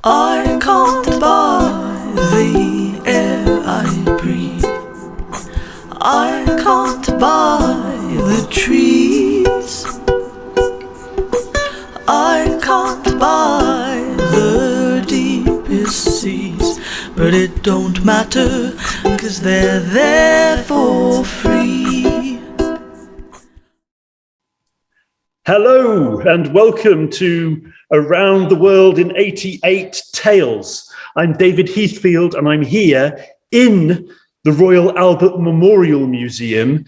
I can't buy the air I breathe. I can't buy the trees. I can't buy the deepest seas. But it don't matter, 'cause they're there for free. Hello and welcome to Around the World in 88 Tales. I'm David Heathfield and I'm here in the Royal Albert Memorial Museum,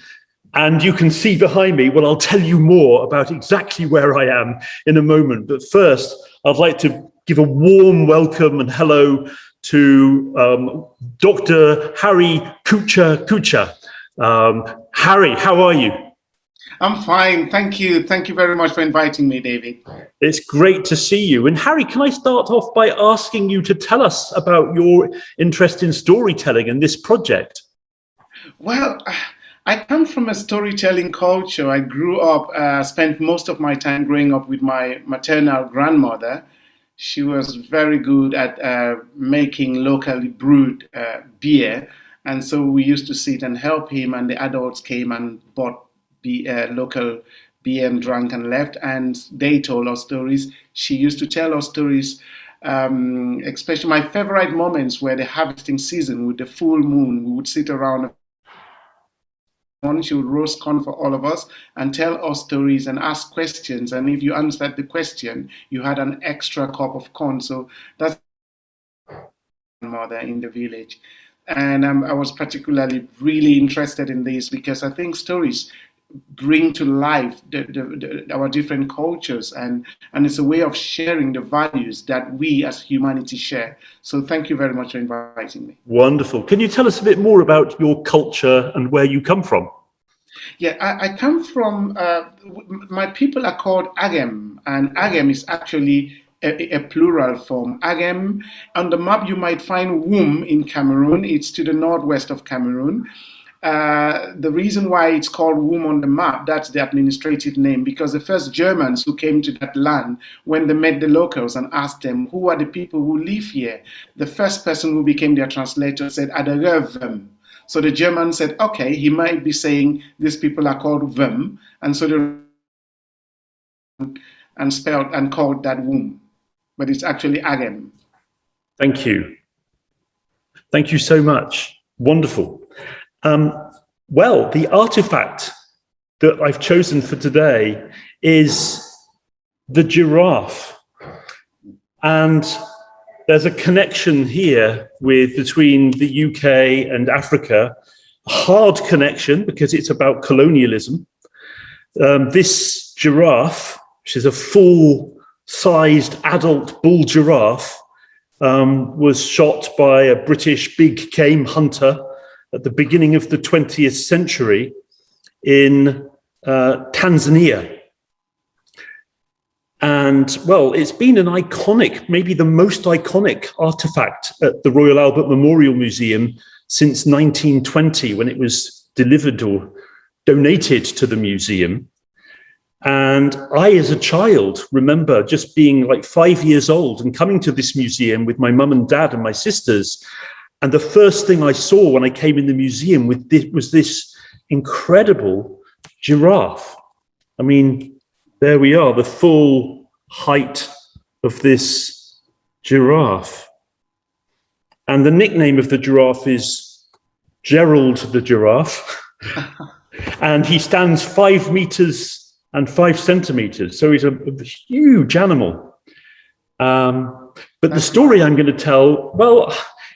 and you can see behind me, well, I'll tell you more about exactly where I am in a moment. But first, I'd like to give a warm welcome and hello to Dr. Harry Kuchah Kuchah. Harry, how are you? I'm fine, thank you. Thank you very much for inviting me, David. It's great to see you. And Harry, can I start off by asking you to tell us about your interest in storytelling and this project? Well, I come from a storytelling culture. I grew up, spent most of my time growing up with my maternal grandmother. She was very good at making locally brewed beer. And so we used to sit and help him, and the adults came and bought local beer and drank and left, and they told us stories. She used to tell us stories, especially my favorite moments were the harvesting season with the full moon. We would sit around. She would roast corn for all of us and tell us stories and ask questions. And if you answered the question, you had an extra cup of corn. So that's mother in the village. And I was particularly really interested in this because I think stories bring to life our different cultures, and it's a way of sharing the values that we as humanity share. So thank you very much for inviting me. Wonderful. Can you tell us a bit more about your culture and where you come from? Yeah, I come from, my people are called Aghem, and Aghem is actually a plural form. Aghem, on the map you might find womb in Cameroon. It's to the northwest of Cameroon. The reason why it's called womb on the map, that's the administrative name, because the first Germans who came to that land, when they met the locals and asked them, who are the people who live here? The first person who became their translator said, Aghem. So the German said, okay, he might be saying these people are called Vem, and so they and spelled and called that womb, but it's actually Aghem. Thank you. Thank you so much. Wonderful. Well, the artifact that I've chosen for today is the giraffe. And there's a connection here between the UK and Africa, a hard connection because it's about colonialism. This giraffe, which is a full-sized adult bull giraffe, was shot by a British big game hunter at the beginning of the 20th century in Tanzania. And, well, it's been an iconic, maybe the most iconic artifact at the Royal Albert Memorial Museum since 1920, when it was delivered or donated to the museum. And I, as a child, remember just being like 5 years old and coming to this museum with my mum and dad and my sisters. And the first thing I saw when I came in the museum was this incredible giraffe. I mean, there we are, the full height of this giraffe. And the nickname of the giraffe is Gerald the giraffe. And he stands 5 meters and 5 centimeters. So he's a huge animal. But the story I'm going to tell, well,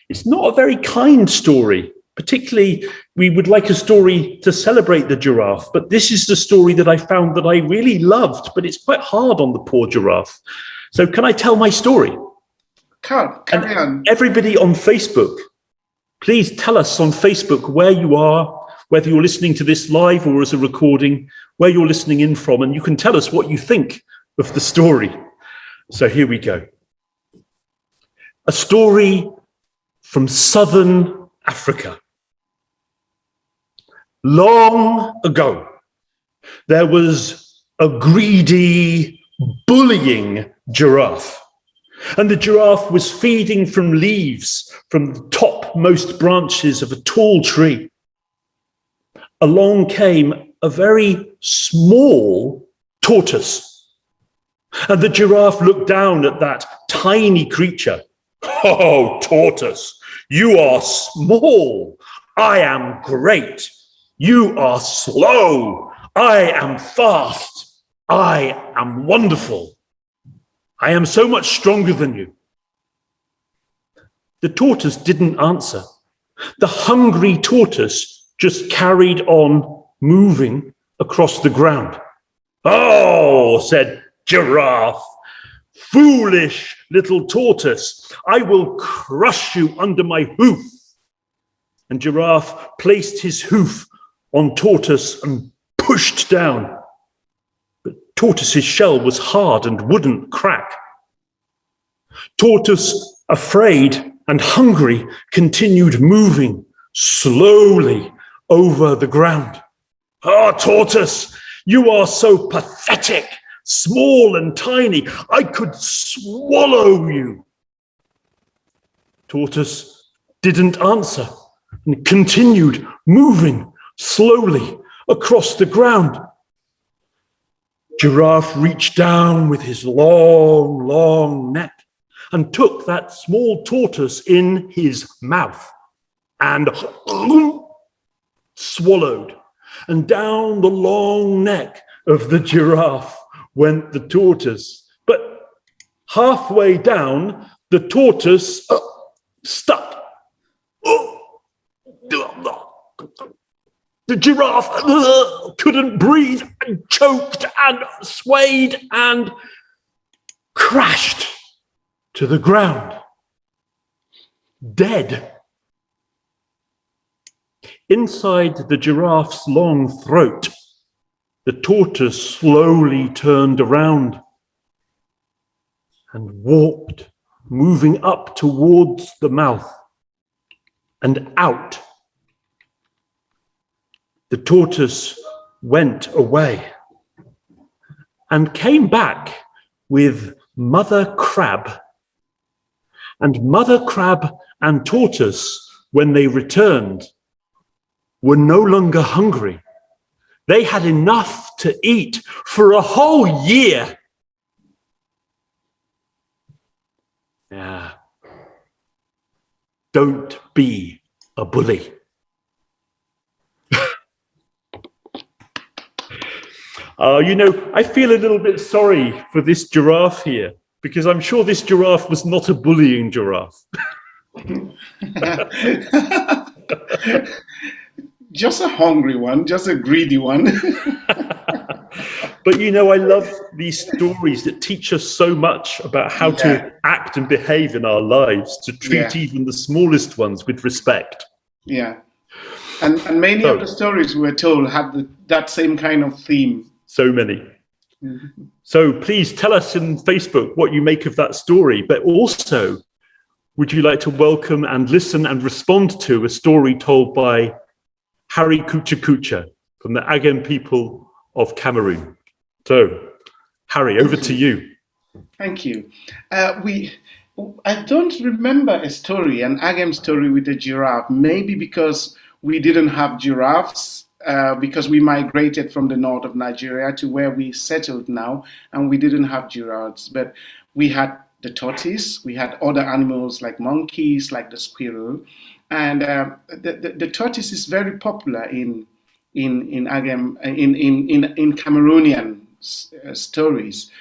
it's not a very kind story. Particularly, we would like a story to celebrate the giraffe, but this is the story that I found that I really loved, but it's quite hard on the poor giraffe. So can I tell my story? Carry on. Everybody on Facebook, please tell us on Facebook where you are, whether you're listening to this live or as a recording, where you're listening in from, and you can tell us what you think of the story. So here we go. A story from southern Africa. Long ago, there was a greedy, bullying giraffe And the giraffe was feeding from leaves from the topmost branches of a tall tree. Along came a very small tortoise. And the giraffe looked down at that tiny creature. Oh, tortoise, you are small. I am great. You are slow. I am fast. I am wonderful. I am so much stronger than you. The tortoise didn't answer. The hungry tortoise just carried on moving across the ground. Oh, said Giraffe, foolish little tortoise, I will crush you under my hoof. And Giraffe placed his hoof on Tortoise and pushed down. But Tortoise's shell was hard and wouldn't crack. Tortoise, afraid and hungry, continued moving slowly over the ground. Ah, Tortoise, you are so pathetic, small and tiny. I could swallow you. Tortoise didn't answer and continued moving slowly across the ground. Giraffe reached down with his long, long neck and took that small tortoise in his mouth and swallowed. And down the long neck of the giraffe went the tortoise. But halfway down, the tortoise stuck. The giraffe couldn't breathe and choked and swayed and crashed to the ground, dead. Inside the giraffe's long throat, the tortoise slowly turned around and walked, moving up towards the mouth and out. The tortoise went away and came back with Mother Crab. And Mother Crab and Tortoise, when they returned, were no longer hungry. They had enough to eat for a whole year. Yeah. Don't be a bully. I feel a little bit sorry for this giraffe here, because I'm sure this giraffe was not a bullying giraffe. Just a hungry one, just a greedy one. But I love these stories that teach us so much about how to act and behave in our lives, to treat even the smallest ones with respect. Yeah. And many of the stories we were told had that same kind of theme. So many. Mm-hmm. So please tell us in Facebook what you make of that story, but also, would you like to welcome and listen and respond to a story told by Harry Kuchah Kuchah from the Aghem people of Cameroon? So, Harry, over to you. Thank you. I don't remember an Aghem story with a giraffe, maybe because we didn't have giraffes, because we migrated from the north of Nigeria to where we settled now, and we didn't have giraffes. But we had the tortoise, we had other animals like monkeys, like the squirrel, and the tortoise is very popular in Aghem, in Cameroonian stories,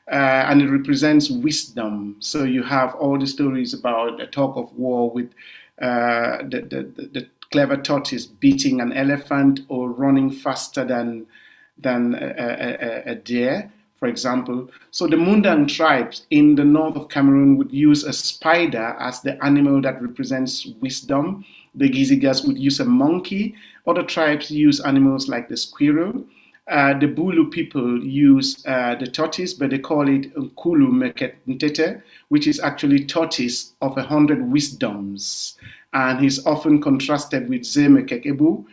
and it represents wisdom. So you have all the stories about the tug of war with the clever tortoise beating an elephant or running faster than a deer, for example. So the Mundang tribes in the north of Cameroon would use a spider as the animal that represents wisdom. The Gizigas would use a monkey. Other tribes use animals like the squirrel. The Bulu people use the tortoise, but they call it Nkulu Meketntete, which is actually tortoise of 100 wisdoms. And he's often contrasted with Zemekekebu,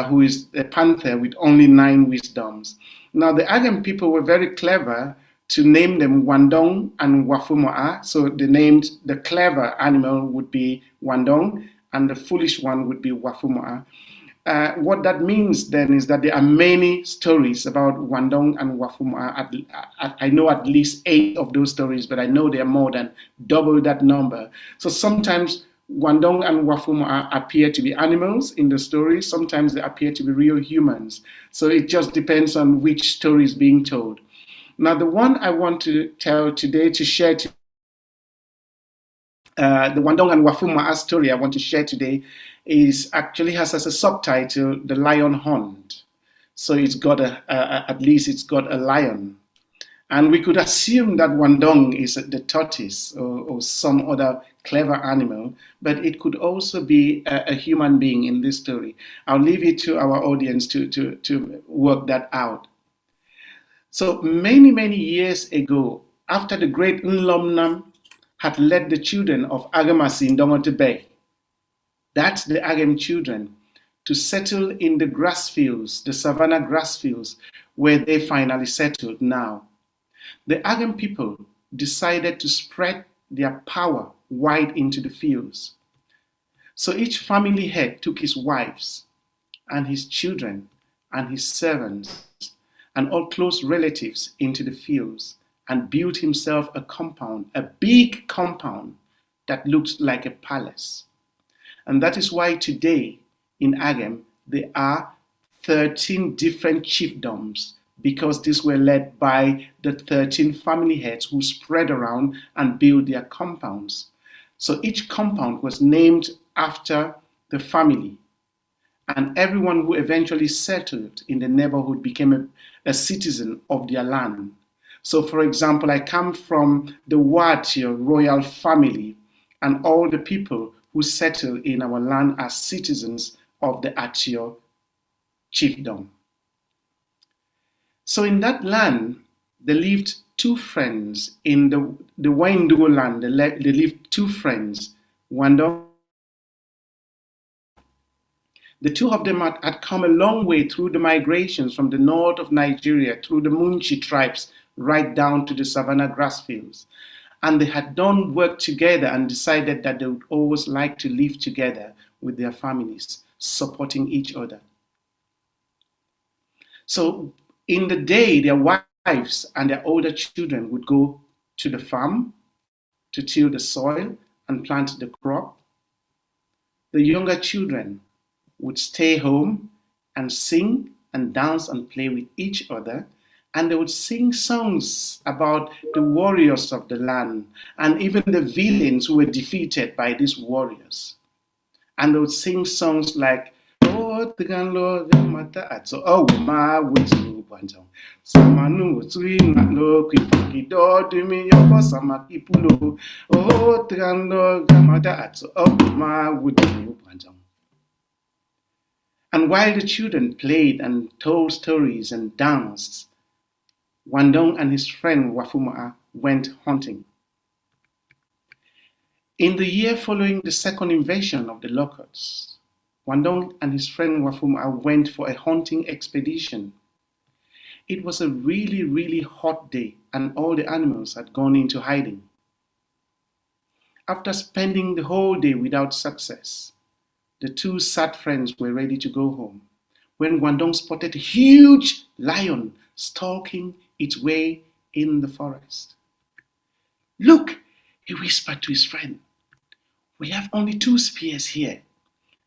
who is a panther with only 9 wisdoms. Now, the Aghem people were very clever to name them Wandong and Wafemwa'a. So the clever animal would be Wandong and the foolish one would be Wafemwa'a. What that means then is that there are many stories about Wandong and Wafemwa'a. I know at least 8 of those stories, but I know there are more than double that number. So sometimes Wandong and Wafemwa'a appear to be animals in the story. Sometimes they appear to be real humans. So it just depends on which story is being told. Now, the one I want to tell today, to share the Wandong and Wafemwa'a story I want to share today actually has as a subtitle, The Lion Hunt. So it's got at least it's got a lion. And we could assume that Wandong is the tortoise or some other clever animal, but it could also be a human being in this story. I'll leave it to our audience to work that out. So many years ago, after the great Nlomnam had led the children of Aghem in Dongote Bay, that's the Aghem children, to settle in the grass fields, the savanna grass fields, where they finally settled now. The Aghem people decided to spread their power wide into the fields. So each family head took his wives and his children and his servants and all close relatives into the fields and built himself a compound, a big compound that looked like a palace. And that is why today in Aghem there are 13 different chiefdoms, because these were led by the 13 family heads who spread around and built their compounds. So each compound was named after the family, and everyone who eventually settled in the neighborhood became a citizen of their land. So for example, I come from the Watio royal family, and all the people who settle in our land are citizens of the Atio chiefdom. So in that land, there lived 2 friends. In the Waindugo land, there lived 2 friends, Wandong. The 2 of them had come a long way through the migrations from the north of Nigeria, through the Munchi tribes, right down to the savanna grass fields. And they had done work together and decided that they would always like to live together with their families, supporting each other. So in the day, their wives and their older children would go to the farm to till the soil and plant the crop. The younger children would stay home and sing and dance and play with each other, and they would sing songs about the warriors of the land and even the villains who were defeated by these warriors. And they would sing songs like, "Oh, Tiganlo, Yamata Atso, oh, Ma, Witsu, Banjong, Samanu, Twin, no, Kifaki, Dodimi, Yoko, Samaki Pulo, oh, Tiganlo, Yamata Atso, oh, Ma, Witsu, Banjong." And while the children played and told stories and danced, Wandong and his friend Wafemwa'a went hunting. In the year following the second invasion of the locusts, Wandong and his friend Wafemwa'a went for a hunting expedition. It was a really hot day, and all the animals had gone into hiding. After spending the whole day without success, the 2 sad friends were ready to go home when Wandong spotted a huge lion stalking its way in the forest. "Look," he whispered to his friend, "we have only 2 spears here,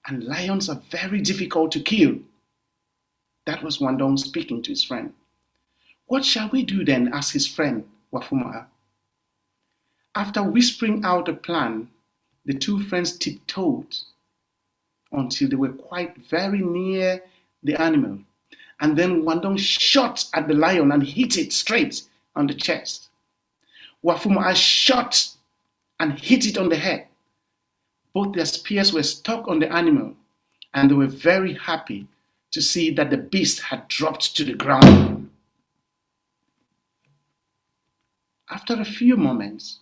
and lions are very difficult to kill." That was Wandong speaking to his friend. "What shall we do then?" asked his friend Wafemwa'a. After whispering out a plan, the 2 friends tiptoed until they were quite very near the animal. And then Wandong shot at the lion and hit it straight on the chest. Wafemwa'a shot and hit it on the head. Both their spears were stuck on the animal, and they were very happy to see that the beast had dropped to the ground. After a few moments,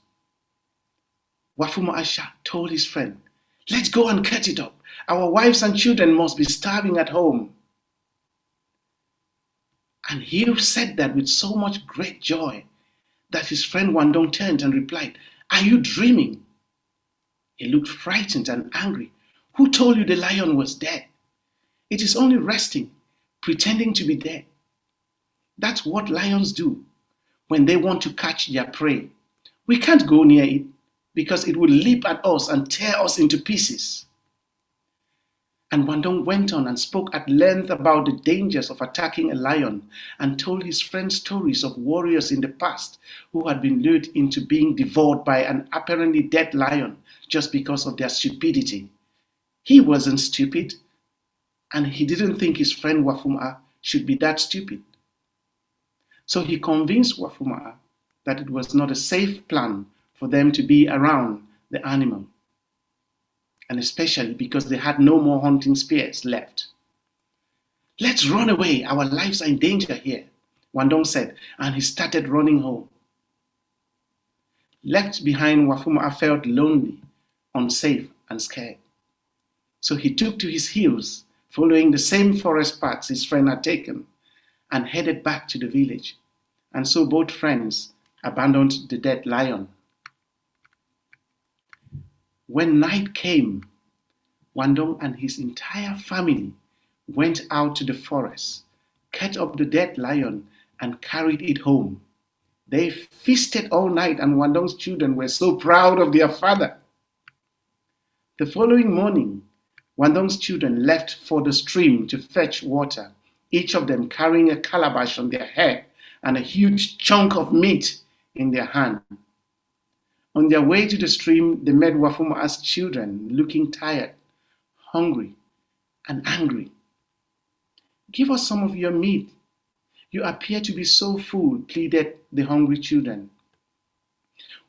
Wafemwa'a told his friend, "Let's go and cut it up. Our wives and children must be starving at home." And he said that with so much great joy that his friend Wandong turned and replied, "Are you dreaming?" He looked frightened and angry. "Who told you the lion was dead? It is only resting, pretending to be dead. That's what lions do when they want to catch their prey. We can't go near it because it will leap at us and tear us into pieces." And Wandong went on and spoke at length about the dangers of attacking a lion and told his friend stories of warriors in the past who had been lured into being devoured by an apparently dead lion just because of their stupidity. He wasn't stupid, and he didn't think his friend Wafemwa'a should be that stupid. So he convinced Wafemwa'a that it was not a safe plan for them to be around the animal, and especially because they had no more hunting spears left. "Let's run away, our lives are in danger here," Wandong said, and he started running home. Left behind, Wafemwa'a felt lonely, unsafe, and scared. So he took to his heels, following the same forest paths his friend had taken, and headed back to the village. And so both friends abandoned the dead lion. When night came, Wandong and his entire family went out to the forest, cut up the dead lion, and carried it home. They feasted all night, and Wandong's children were so proud of their father. The following morning, Wandong's children left for the stream to fetch water, each of them carrying a calabash on their head and a huge chunk of meat in their hand. On their way to the stream, they met Wafemwa'a's children, looking tired, hungry, and angry. "Give us some of your meat. You appear to be so full," pleaded the hungry children.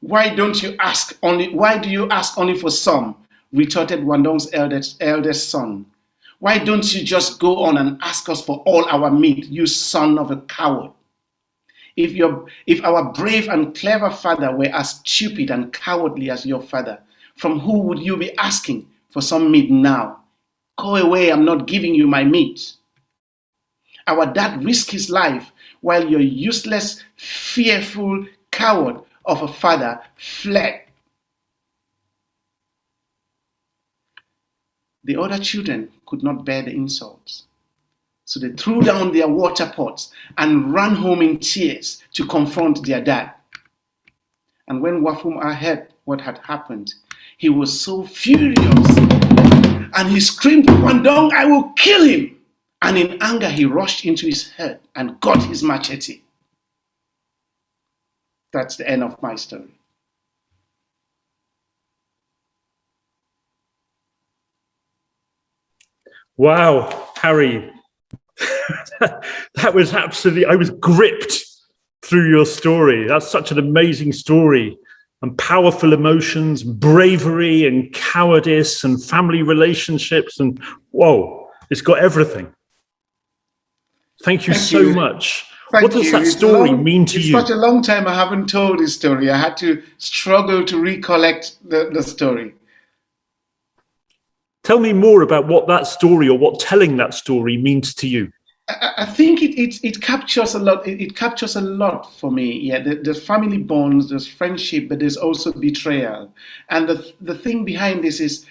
Why do you ask only for some?" retorted Wandong's eldest son. "Why don't you just go on and ask us for all our meat, you son of a coward? If our brave and clever father were as stupid and cowardly as your father, from who would you be asking for some meat now? Go away, I'm not giving you my meat. Our dad risked his life while your useless, fearful coward of a father fled." The other children could not bear the insults, so they threw down their water pots and ran home in tears to confront their dad. And when Wafemwa'a heard what had happened, he was so furious, and he screamed, "Wandong, I will kill him!" And in anger, he rushed into his hut and got his machete. That's the end of my story. Wow, Harry, that was absolutely, I was gripped through your story. That's such an amazing story, and powerful emotions, bravery and cowardice and family relationships, and whoa, it's got everything. Thank you so much. What does that story mean to you? It's such a long time I haven't told this story. I had to struggle to recollect the story. Tell me more about what that story, or what telling that story means to you. I think it captures a lot. It captures a lot for me. Yeah, there's family bonds, there's friendship, but there's also betrayal. And the thing behind this is,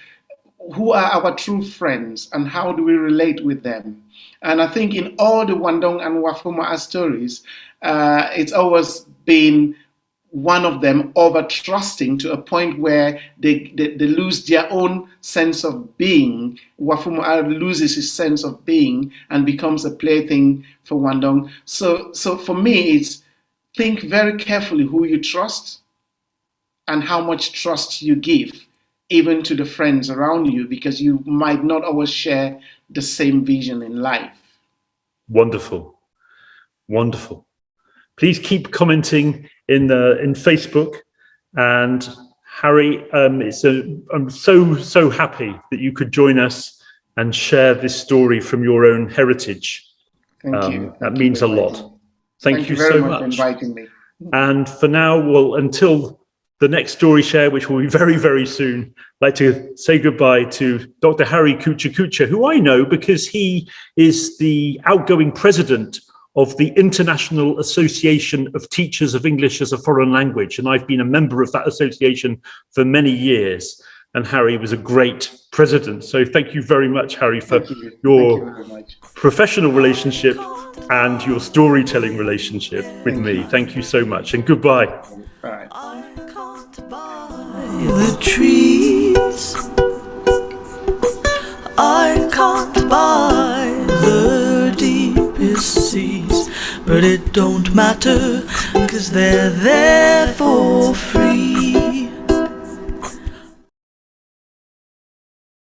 who are our true friends and how do we relate with them? And I think in all the Wandong and Wafemwa'a stories, it's always been one of them over trusting to a point where they lose their own sense of being. Wafemwa'a loses his sense of being and becomes a plaything for Wandong. So for me, it's think very carefully who you trust and how much trust you give, even to the friends around you, because you might not always share the same vision in life. Wonderful, wonderful. Please keep commenting in Facebook. And Harry, I'm so happy that you could join us and share this story from your own heritage. Thank you. That means a lot. Thank you so much for inviting me. And for now, until the next story share, which will be very, very soon, I'd like to say goodbye to Dr. Harry Kuchah Kuchah, who I know because he is the outgoing president of the International Association of Teachers of English as a Foreign Language. And I've been a member of that association for many years. And Harry was a great president. So thank you very much, Harry, for your professional relationship and your storytelling relationship with me. Thank you so much, and goodbye. Bye. I can't buy the trees. I can't buy the deepest seas, but it don't matter, 'cause they're there for free.